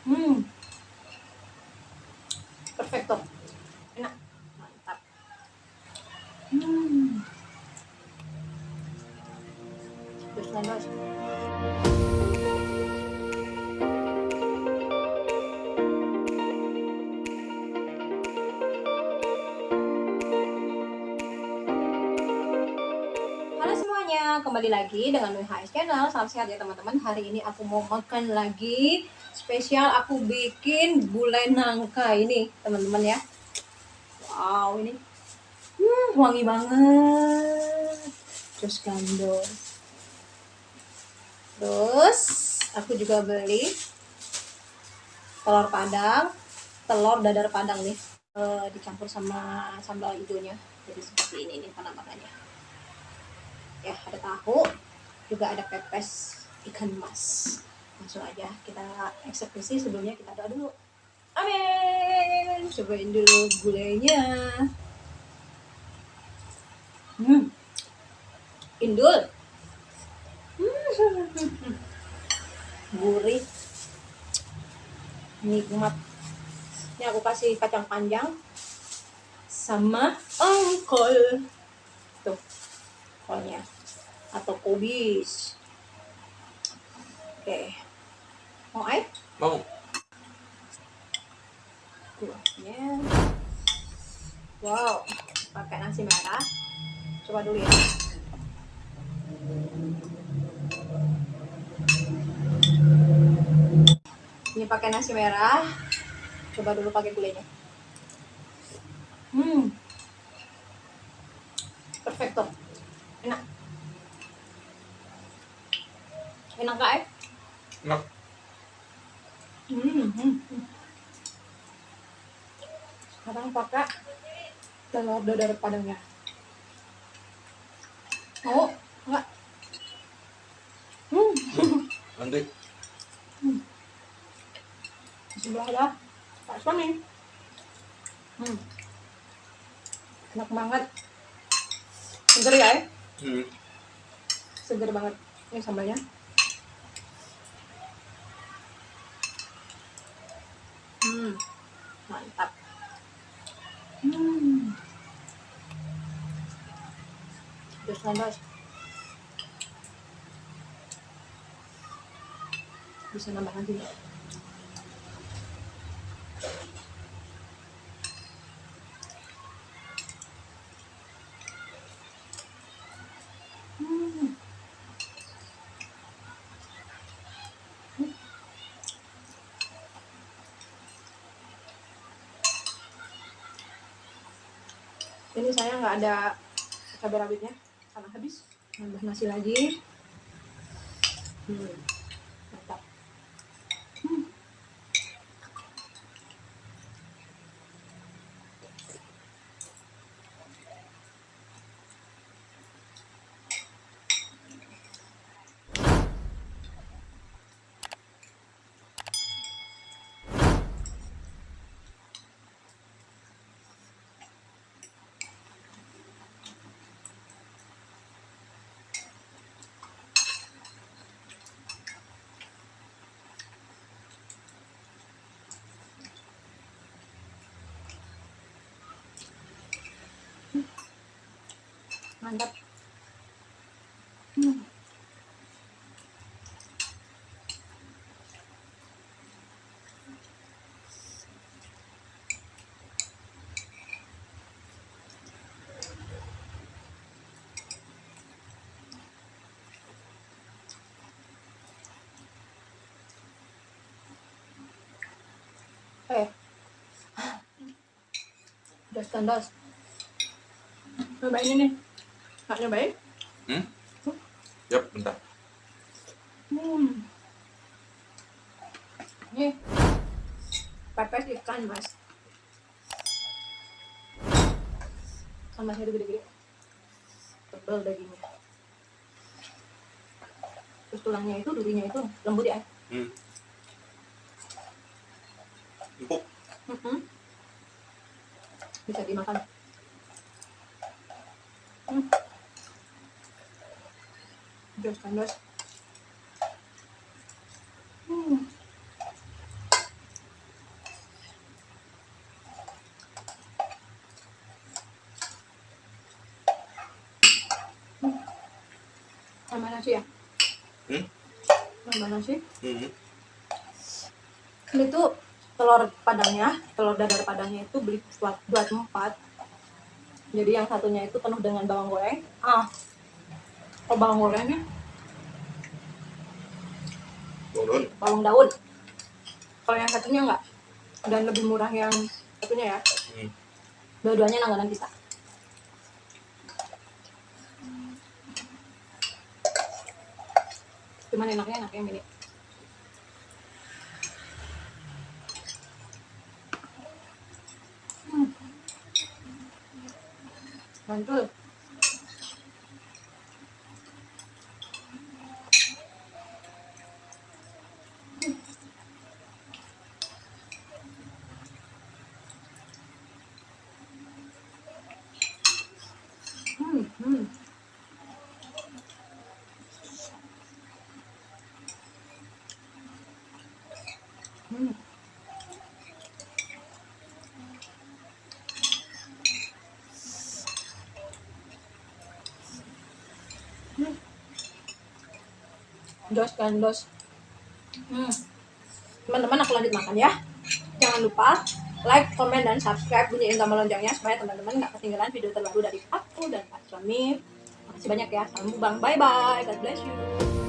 Hmm, perfecto. Enak. Mantap. Terus lanjut. Halo semuanya, kembali lagi dengan Nui HS Channel. Salam sehat ya teman-teman. Hari ini aku mau makan lagi. Spesial aku bikin gulai nangka ini, teman-teman ya. Wow, ini wangi banget. Terus gandos. Terus aku juga beli telur padang, telur dadar padang nih, dicampur sama sambal hijaunya. Jadi seperti ini nih penampakannya. Ya, ada tahu, juga ada pepes ikan mas. Langsung aja kita eksekusi. Sebelumnya kita doa dulu. Amin. Cobain dulu gulainya. Indul. Gurih, nikmat. Ini aku kasih kacang panjang sama engkol. Tuh, kolnya atau kubis. Oke. Mau air? Mau. Kuahnya. Wow, pakai nasi merah. Coba dulu ya. Ini pakai nasi merah. Coba dulu pakai gulainya. Perfecto. Enak. Enak gak? Enak. Sekarang pakai telur dadar padangnya. Mau? Enggak? Nanti. Sebelah ada Pak Sony. Enak banget. Seger ya? Seger banget. Ini sambalnya. Mantap. Terus lanjut. Bisa nambah lagi. Ini saya nggak ada cabai rawitnya karena habis. Nambah nasi lagi. Mantap. Mantap. Udah standar. Cobain ini. Nggak nyobain? Yap, bentar. Ini pepes ikan mas. Ikan masnya itu gede-gede. Tebal dagingnya. Terus tulangnya itu, durinya itu lembut ya. Empuk. Bisa dimakan. Terus kan guys. Nambah nasi ya? Hmm? Nambah nasi. Hmm. Ini tuh telur padangnya, telur dadar padangnya itu beli buat 4. Jadi yang satunya itu penuh dengan bawang goreng. Oh bawang gorengnya Turun. bawang daun. Kalau yang satunya enggak. Dan lebih murah yang satunya ya. Hmm. Dua-duanya langganan kita. Cuman enaknya yang ini. Mantul. Hmm. Hmm. Dos kan dos. Teman-teman aku lanjut makan ya. Jangan lupa like, komen, dan subscribe, bunyiin tombol loncengnya supaya teman-teman nggak ketinggalan video terbaru dari aku dan Pak Suami. Makasih banyak ya. Salam bang. Bye bye. God bless you.